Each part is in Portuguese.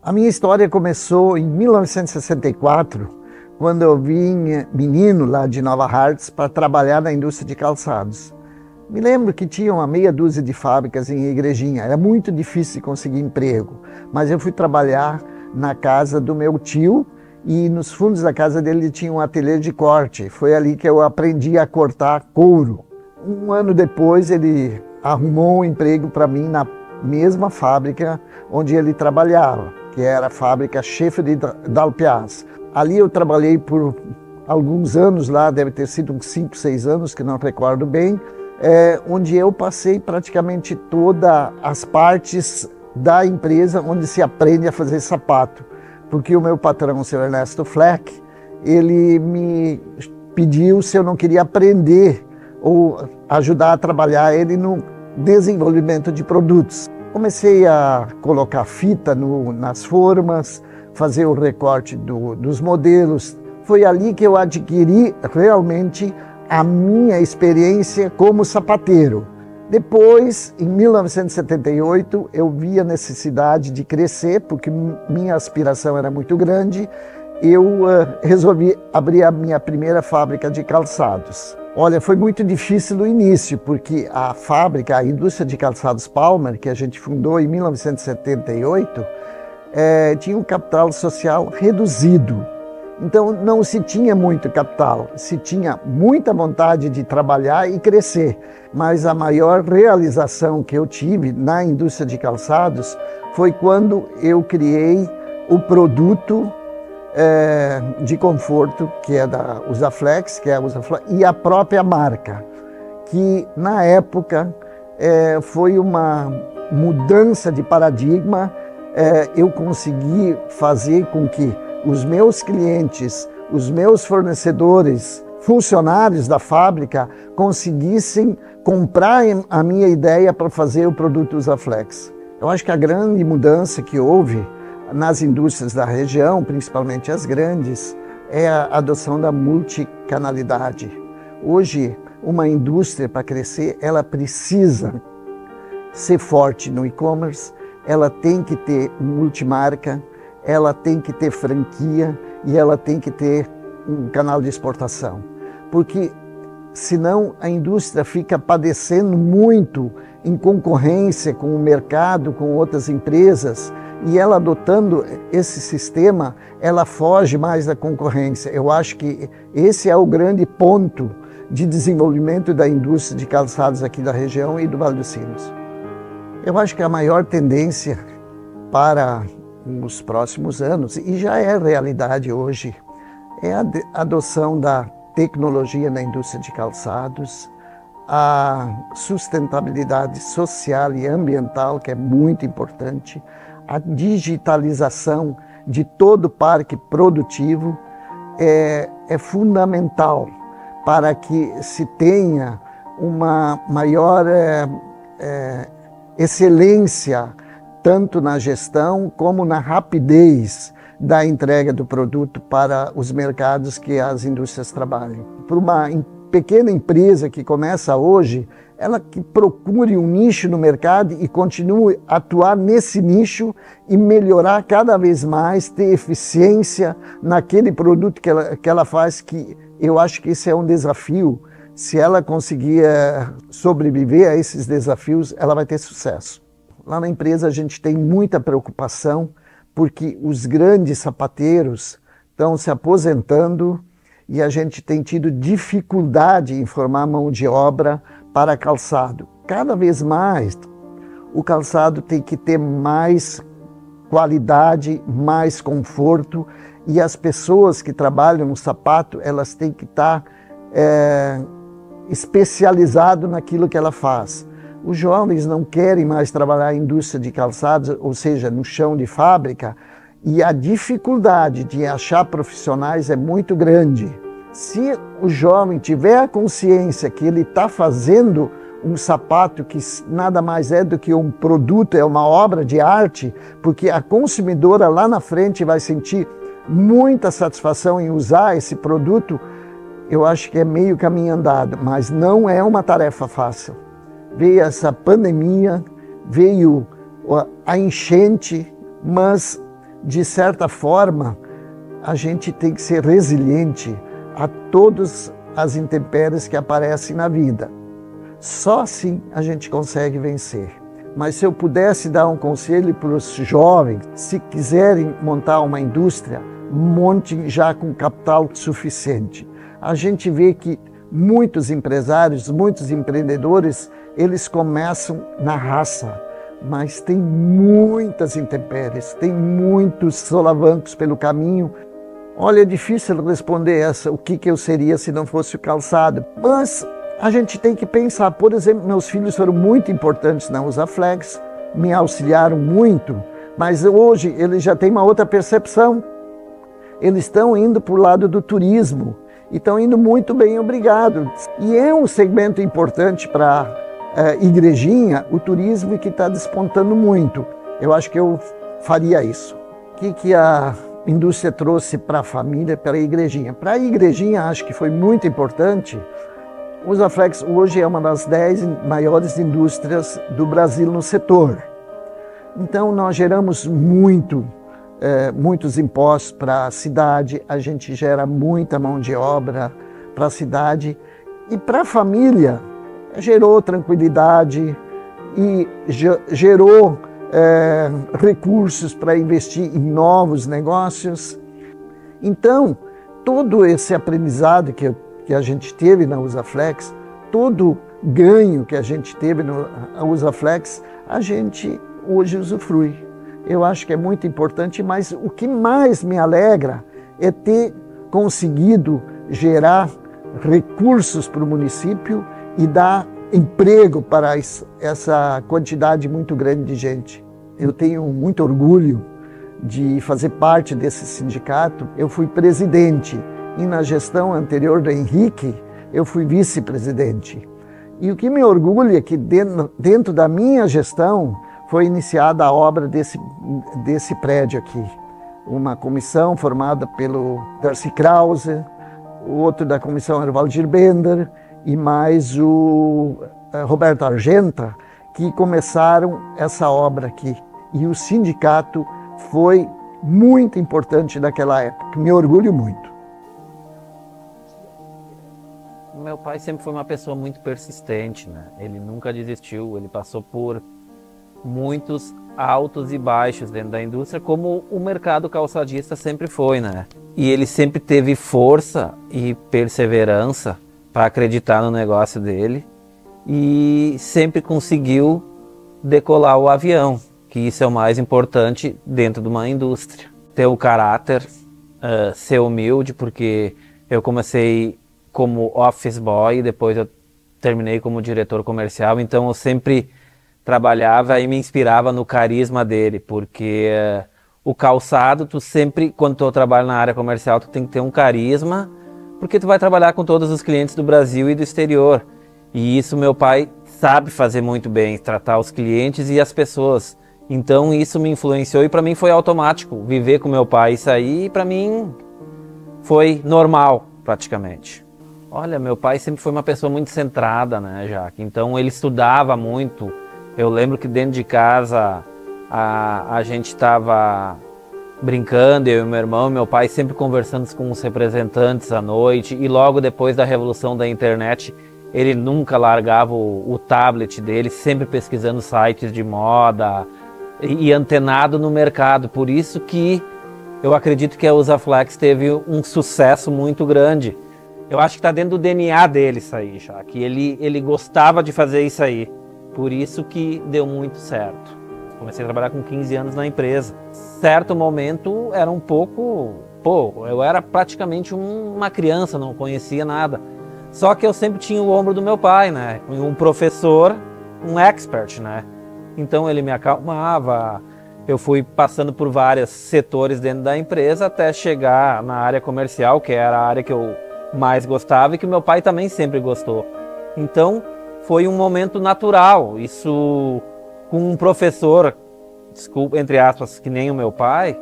A minha história começou em 1964, quando eu vim menino lá de Nova Hartz para trabalhar na indústria de calçados. Me lembro que tinha uma meia dúzia de fábricas em Igrejinha, era muito difícil de conseguir emprego, mas eu fui trabalhar na casa do meu tio e nos fundos da casa dele tinha um ateliê de corte. Foi ali que eu aprendi a cortar couro. Um ano depois ele arrumou um emprego para mim na mesma fábrica onde ele trabalhava, que era a fábrica Chefe de Dalpiaz. Ali eu trabalhei por alguns anos lá, deve ter sido uns 5, 6 anos, que não recordo bem, onde eu passei praticamente todas as partes da empresa onde se aprende a fazer sapato. Porque o meu patrão, o seu Ernesto Fleck, ele me pediu se eu não queria aprender ou ajudar a trabalhar ele no desenvolvimento de produtos. Comecei a colocar fita nas formas, fazer o recorte dos modelos. Foi ali que eu adquiri realmente a minha experiência como sapateiro. Depois, em 1978, eu vi a necessidade de crescer, porque minha aspiração era muito grande. Eu resolvi abrir a minha primeira fábrica de calçados. Olha, foi muito difícil no início, porque a fábrica, a indústria de calçados Palmer, que a gente fundou em 1978, tinha um capital social reduzido. Então não se tinha muito capital, se tinha muita vontade de trabalhar e crescer. Mas a maior realização que eu tive na indústria de calçados foi quando eu criei o produto de conforto, que é da Usaflex, e a própria marca, que na época foi uma mudança de paradigma. Eu consegui fazer com que os meus clientes, os meus fornecedores, funcionários da fábrica conseguissem comprar a minha ideia para fazer o produto Usaflex. Eu acho que a grande mudança que houve nas indústrias da região, principalmente as grandes, é a adoção da multicanalidade. Hoje, uma indústria, para crescer, ela precisa ser forte no e-commerce, ela tem que ter multimarca, ela tem que ter franquia e ela tem que ter um canal de exportação. Porque senão a indústria fica padecendo muito em concorrência com o mercado, com outras empresas, e ela adotando esse sistema, ela foge mais da concorrência. Eu acho que esse é o grande ponto de desenvolvimento da indústria de calçados aqui da região e do Vale dos Sinos. Eu acho que a maior tendência para os próximos anos, e já é realidade hoje, é a adoção da tecnologia na indústria de calçados, a sustentabilidade social e ambiental, que é muito importante, a digitalização de todo o parque produtivo é fundamental para que se tenha uma maior excelência tanto na gestão como na rapidez da entrega do produto para os mercados que as indústrias trabalham. Para uma pequena empresa que começa hoje, ela que procure um nicho no mercado e continue a atuar nesse nicho e melhorar cada vez mais, ter eficiência naquele produto que ela faz, que eu acho que esse é um desafio. Se ela conseguir sobreviver a esses desafios, ela vai ter sucesso. Lá na empresa a gente tem muita preocupação porque os grandes sapateiros estão se aposentando e a gente tem tido dificuldade em formar mão de obra para calçado. Cada vez mais o calçado tem que ter mais qualidade, mais conforto, e as pessoas que trabalham no sapato, elas têm que estar especializadas naquilo que ela faz. Os jovens não querem mais trabalhar em indústria de calçados, ou seja, no chão de fábrica, e a dificuldade de achar profissionais é muito grande. Se o jovem tiver a consciência que ele está fazendo um sapato que nada mais é do que um produto, é uma obra de arte, porque a consumidora lá na frente vai sentir muita satisfação em usar esse produto, eu acho que é meio caminho andado, mas não é uma tarefa fácil. Veio essa pandemia, veio a enchente, mas de certa forma, a gente tem que ser resiliente a todas as intempéries que aparecem na vida. Só assim a gente consegue vencer. Mas se eu pudesse dar um conselho para os jovens, se quiserem montar uma indústria, montem já com capital suficiente. A gente vê que muitos empresários, muitos empreendedores, eles começam na raça, mas tem muitas intempéries, tem muitos solavancos pelo caminho. Olha, é difícil responder o que eu seria se não fosse o calçado, mas a gente tem que pensar. Por exemplo, meus filhos foram muito importantes na Usaflex, me auxiliaram muito, mas hoje eles já têm uma outra percepção. Eles estão indo para o lado do turismo e estão indo muito bem, obrigado. E é um segmento importante para a igrejinha, o turismo, que está despontando muito. Eu acho que eu faria isso. O que a indústria trouxe para a família, para a igrejinha? Para a igrejinha, acho que foi muito importante. O Usaflex hoje é uma das 10 maiores indústrias do Brasil no setor. Então, nós geramos muitos impostos para a cidade, a gente gera muita mão de obra para a cidade e para a família gerou tranquilidade e gerou recursos para investir em novos negócios. Então, todo esse aprendizado que a gente teve na Usaflex, todo ganho que a gente teve na Usaflex, a gente hoje usufrui. Eu acho que é muito importante, mas o que mais me alegra é ter conseguido gerar recursos para o município e dar emprego para essa quantidade muito grande de gente. Eu tenho muito orgulho de fazer parte desse sindicato. Eu fui presidente e na gestão anterior do Henrique eu fui vice-presidente. E o que me orgulha é que dentro da minha gestão foi iniciada a obra desse prédio aqui. Uma comissão formada pelo Darcy Krause, o outro da comissão era o Valdir Bender e mais o Roberto Argenta, que começaram essa obra aqui. E o sindicato foi muito importante naquela época, me orgulho muito. Meu pai sempre foi uma pessoa muito persistente, né? Ele nunca desistiu, ele passou por muitos altos e baixos dentro da indústria, como o mercado calçadista sempre foi, né? E ele sempre teve força e perseverança para acreditar no negócio dele e sempre conseguiu decolar o avião, que isso é o mais importante dentro de uma indústria. Ter o caráter, ser humilde, porque eu comecei como office boy e depois eu terminei como diretor comercial, então eu sempre trabalhava e me inspirava no carisma dele, porque o calçado, tu sempre, quando tu trabalha na área comercial, tu tem que ter um carisma, porque tu vai trabalhar com todos os clientes do Brasil e do exterior. E isso meu pai sabe fazer muito bem, tratar os clientes e as pessoas. Então isso me influenciou e para mim foi automático, viver com meu pai isso aí, para mim foi normal praticamente. Olha, meu pai sempre foi uma pessoa muito centrada, né, Jaque? Então ele estudava muito. Eu lembro que dentro de casa a gente estava brincando, eu e meu irmão, meu pai sempre conversando com os representantes à noite, e logo depois da revolução da internet, ele nunca largava o tablet dele, sempre pesquisando sites de moda e antenado no mercado. Por isso que eu acredito que a Usaflex teve um sucesso muito grande. Eu acho que está dentro do DNA dele isso aí, já que ele gostava de fazer isso aí. Por isso que deu muito certo. Comecei a trabalhar com 15 anos na empresa. Certo momento era um pouco... eu era praticamente uma criança, não conhecia nada. Só que eu sempre tinha o ombro do meu pai, né? Um professor, um expert, né? Então ele me acalmava. Eu fui passando por vários setores dentro da empresa até chegar na área comercial, que era a área que eu mais gostava e que meu pai também sempre gostou. Então foi um momento natural. Isso com um professor, desculpa, entre aspas, que nem o meu pai,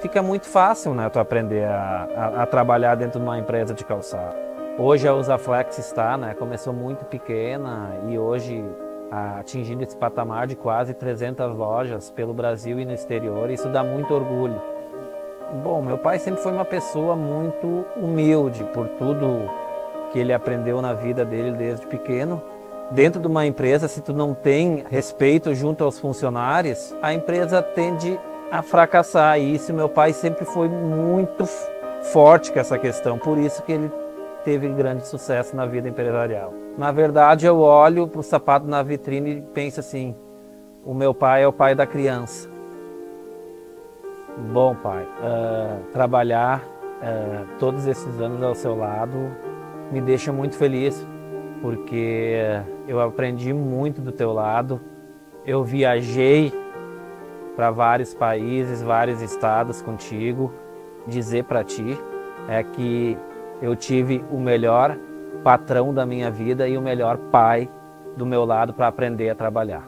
fica muito fácil, né? Tu aprender a trabalhar dentro de uma empresa de calçado. Hoje a Usaflex está, né? Começou muito pequena e hoje atingindo esse patamar de quase 300 lojas pelo Brasil e no exterior. Isso dá muito orgulho. Bom, meu pai sempre foi uma pessoa muito humilde por tudo que ele aprendeu na vida dele desde pequeno. Dentro de uma empresa, se tu não tem respeito junto aos funcionários, a empresa tende a fracassar. E isso meu pai sempre foi muito forte com essa questão, por isso que ele teve grande sucesso na vida empresarial. Na verdade, eu olho para o sapato na vitrine e penso assim, o meu pai é o pai da criança. Bom, pai, trabalhar todos esses anos ao seu lado me deixa muito feliz, porque eu aprendi muito do teu lado. Eu viajei para vários países, vários estados contigo. Dizer para ti é que eu tive o melhor patrão da minha vida e o melhor pai do meu lado para aprender a trabalhar.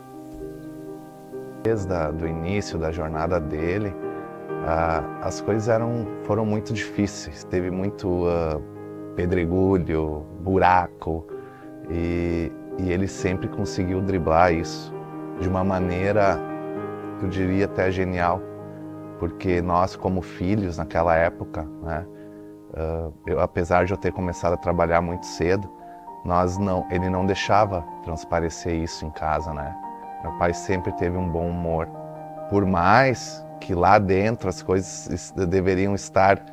Desde o início da jornada dele, as coisas foram muito difíceis. Teve muito pedregulho, buraco, e ele sempre conseguiu driblar isso de uma maneira, eu diria até genial, porque nós como filhos naquela época, né, apesar de eu ter começado a trabalhar muito cedo, ele não deixava transparecer isso em casa, né? Meu pai sempre teve um bom humor, por mais que lá dentro as coisas deveriam estar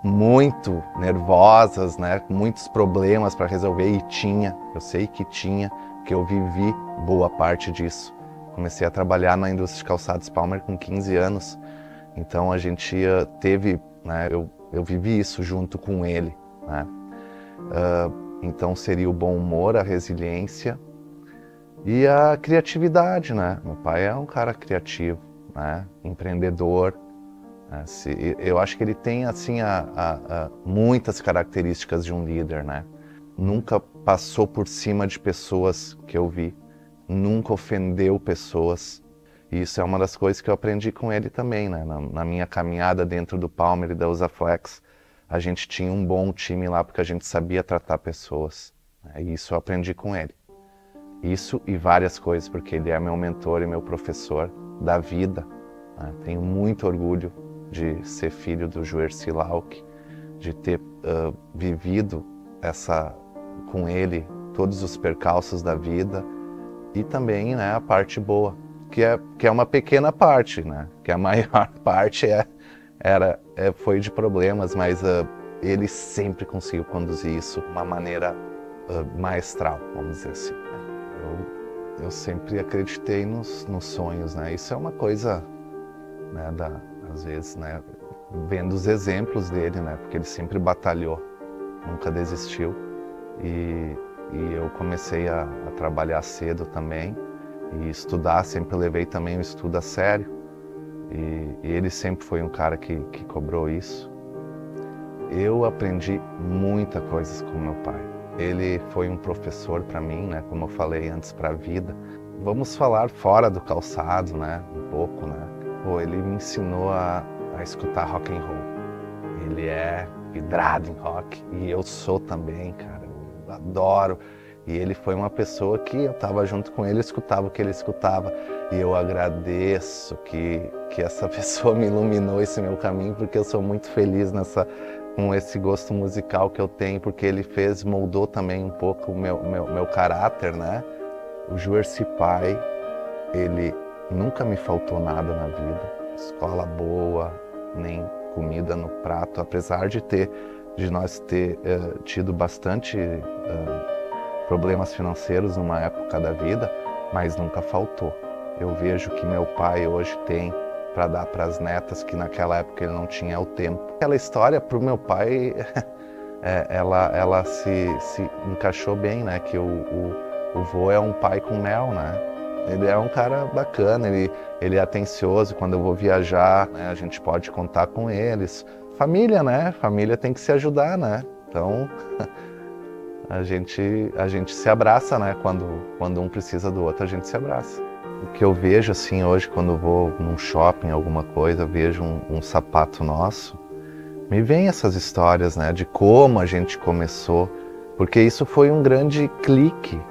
muito nervosas, né? Muitos problemas para resolver, e tinha, eu sei que tinha, que eu vivi boa parte disso. Comecei a trabalhar na indústria de calçados Palmer com 15 anos, então a gente teve, né, eu vivi isso junto com ele, né? Então seria o bom humor, a resiliência e a criatividade, né? Meu pai é um cara criativo, né? Empreendedor, né? Eu acho que ele tem assim muitas características de um líder, né? Nunca passou por cima de pessoas que eu vi, nunca ofendeu pessoas. E isso é uma das coisas que eu aprendi com ele também, né? Na minha caminhada dentro do Palmer e da Usaflex, a gente tinha um bom time lá porque a gente sabia tratar pessoas, né? E isso eu aprendi com ele. Isso e várias coisas, porque ele é meu mentor e meu professor da vida, né? Tenho muito orgulho de ser filho do Juercy Lauck, de ter vivido com ele todos os percalços da vida e também, né, a parte boa, que é uma pequena parte, né? Que a maior parte foi de problemas, mas ele sempre conseguiu conduzir isso de uma maneira maestral, vamos dizer assim. Eu sempre acreditei nos sonhos, né? Isso é uma coisa, né, às vezes, né, vendo os exemplos dele, né? Porque ele sempre batalhou, nunca desistiu. E eu comecei a trabalhar cedo também e estudar, sempre levei também o estudo a sério. E ele sempre foi um cara que cobrou isso. Eu aprendi muita coisa com meu pai. Ele foi um professor para mim, né? Como eu falei antes, para a vida. Vamos falar fora do calçado, né? Um pouco, né? Pô, ele me ensinou a escutar rock and roll. Ele é vidrado em rock e eu sou também, cara. Eu adoro. E ele foi uma pessoa que eu estava junto com ele, escutava o que ele escutava. E eu agradeço que essa pessoa me iluminou esse meu caminho, porque eu sou muito feliz com esse gosto musical que eu tenho, porque ele moldou também um pouco o meu caráter, né? O Juercy pai, ele nunca me faltou nada na vida. Escola boa, nem comida no prato, apesar de nós ter tido bastante problemas financeiros numa época da vida, mas nunca faltou. Eu vejo que meu pai hoje tem para dar para as netas, que naquela época ele não tinha o tempo. Aquela história para o meu pai, ela se encaixou bem, né? Que o vô é um pai com mel, né? Ele é um cara bacana, ele é atencioso. Quando eu vou viajar, né, a gente pode contar com eles. Família, né? Família tem que se ajudar, né? Então a gente se abraça, né? Quando um precisa do outro, a gente se abraça. O que eu vejo assim hoje, quando eu vou num shopping, alguma coisa, vejo um sapato nosso, me vem essas histórias, né? De como a gente começou, porque isso foi um grande clique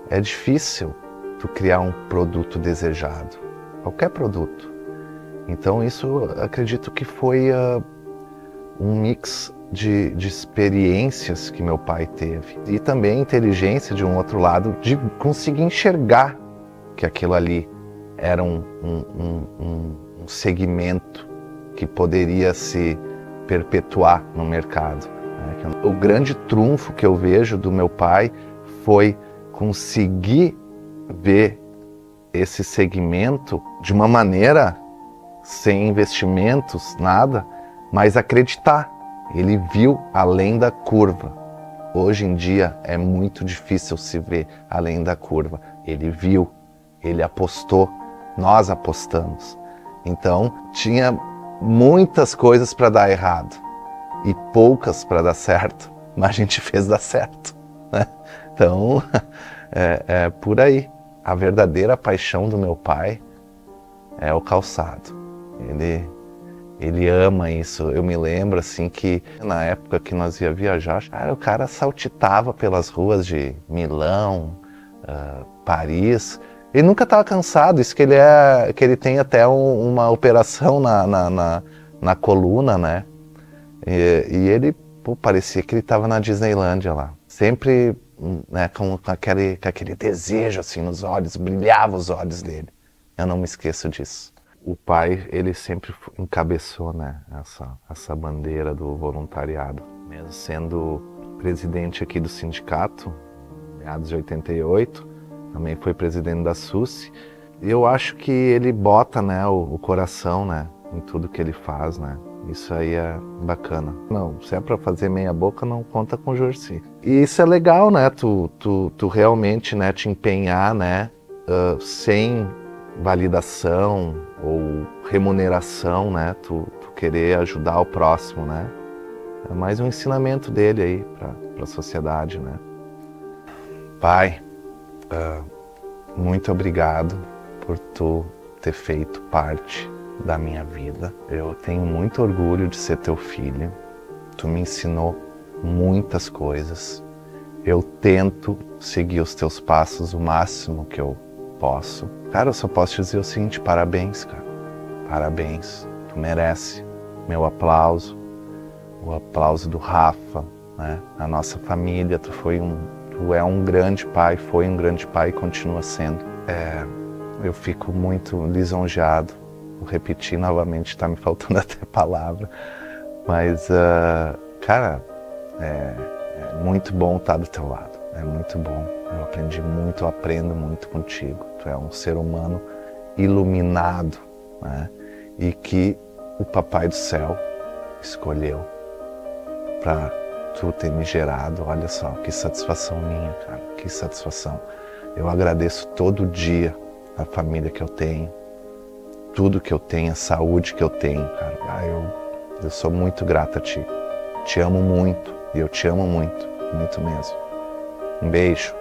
é difícil tu criar um produto desejado, qualquer produto. Então isso acredito que foi um mix de experiências que meu pai teve. E também a inteligência de um outro lado, de conseguir enxergar que aquilo ali era um segmento que poderia se perpetuar no mercado. O grande trunfo que eu vejo do meu pai foi conseguir ver esse segmento de uma maneira sem investimentos, nada, mas acreditar. Ele viu além da curva. Hoje em dia é muito difícil se ver além da curva. Ele viu, ele apostou, nós apostamos. Então tinha muitas coisas para dar errado e poucas para dar certo, mas a gente fez dar certo, né? Então é por aí. A verdadeira paixão do meu pai é o calçado. Ele ama isso. Eu me lembro assim que na época que nós ia viajar, o cara saltitava pelas ruas de Milão, Paris. Ele nunca estava cansado. Isso que ele tem até uma operação na coluna, né? E ele parecia que ele estava na Disneylândia lá. Sempre, né, com aquele desejo assim nos olhos, brilhava os olhos dele. Eu não me esqueço disso. O pai, ele sempre encabeçou, né, essa bandeira do voluntariado. Mesmo sendo presidente aqui do sindicato, meados de 88, também foi presidente da SUSE. E eu acho que ele bota, né, o coração, né, em tudo que ele faz, né. Isso aí é bacana. Não, se é para fazer meia boca, não conta com o Jorci. E isso é legal, né, tu realmente, né, te empenhar, né, sem validação ou remuneração, né? Tu querer ajudar o próximo, né? É mais um ensinamento dele aí para a sociedade, né? Pai, muito obrigado por tu ter feito parte da minha vida. Eu tenho muito orgulho de ser teu filho. Tu me ensinou muitas coisas. Eu tento seguir os teus passos o máximo que eu posso. Cara, eu só posso te dizer o seguinte: parabéns, cara. Parabéns. Tu merece meu aplauso, o aplauso do Rafa, né? A nossa família. Tu é um grande pai, foi um grande pai e continua sendo. Eu fico muito lisonjeado. Vou repetir novamente, tá me faltando até palavra. Mas, cara, é muito bom estar do teu lado. É muito bom. Eu aprendi muito, eu aprendo muito contigo. Tu é um ser humano iluminado, né? E que o Papai do Céu escolheu para tu ter me gerado. Olha só, que satisfação minha, cara. Que satisfação. Eu agradeço todo dia a família que eu tenho, tudo que eu tenho, a saúde que eu tenho, cara. Eu sou muito grato a ti. Te amo muito e eu te amo muito, muito mesmo. Um beijo.